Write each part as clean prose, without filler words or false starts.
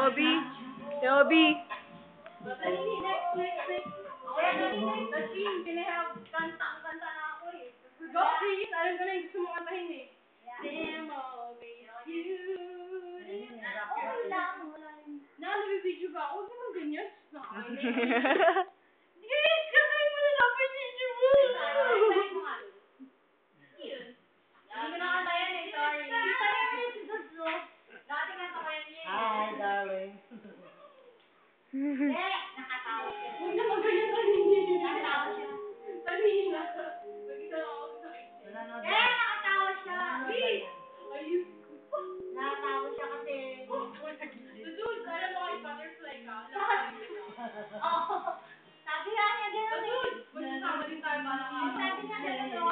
Obi. Si Obi. Kanta na ako eh. Go, please. Alam ko na yung gusto mong kantahin eh. Damn, always you. Okay lang. Nabibidyo ba ako? Huwag naman ganyan. Yes! Kantahin mo na nabibidyo mo! Kantahin mo nga. Yun. Hindi ko nakantayan eh. Sorry. Dati kantayan niya eh. Hi, darling. Nakatawa siya. Huwag naman ganyan kanina. Nakatawa siya. Kanina. Mag-isa lang ako sa akin. Nakatawa siya. Ayun. Nakatawa siya kasi. Dude, alam mo kay butterfly ka. Oo. Sabi nga niya gano'n eh. Dude, magsasama din tayo para ka. Sabi niya gano'n o.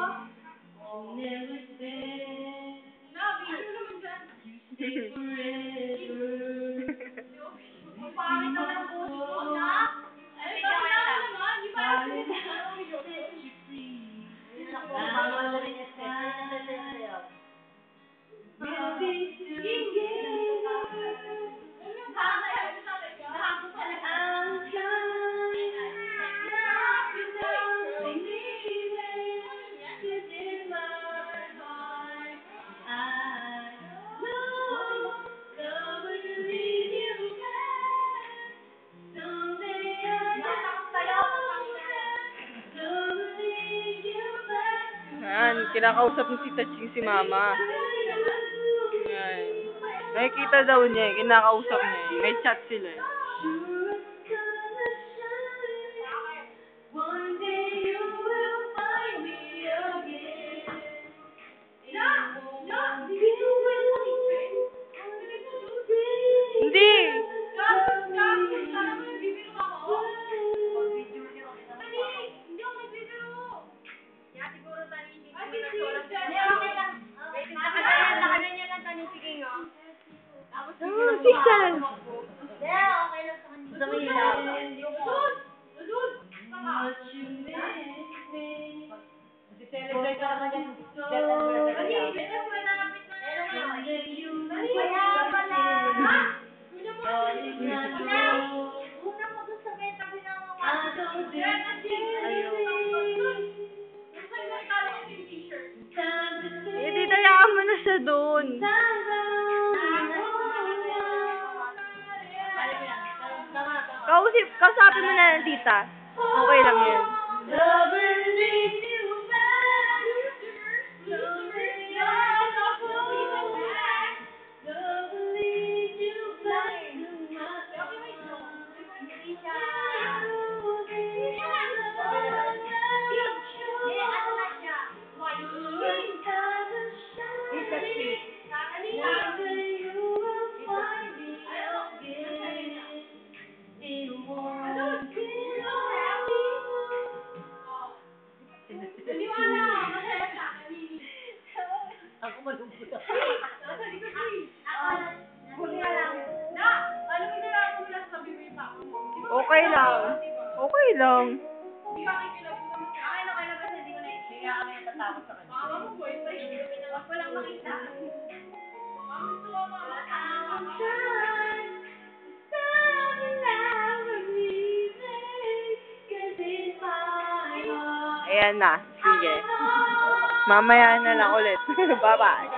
Na, video naman dyan. Ang pangit na lang po. Ay, sabi na naman. Di ba? Naku, mama na rin yung step. Yan, kinakausap ni si Taching si Mama. Yan. Nakikita daw niya, kinakausap niya. May chat sila. Hindi! Fiksan! Yeah, okay lang sa kanya. Sa mahirap. Celebrate ka naman yan. Death anniversary. Kaya pala. Una mo doon sa beta ginagawa. Eh, di tayaan mo na siya doon. Kausapin mo na ng tita. Okay lang yan. Ako malungkot ako. Okay lang. Okay lang. Tatakot sa kanya. Wag ko lang makita. Ayan na. Sige. Mamaya na lang ulit. Bye-bye.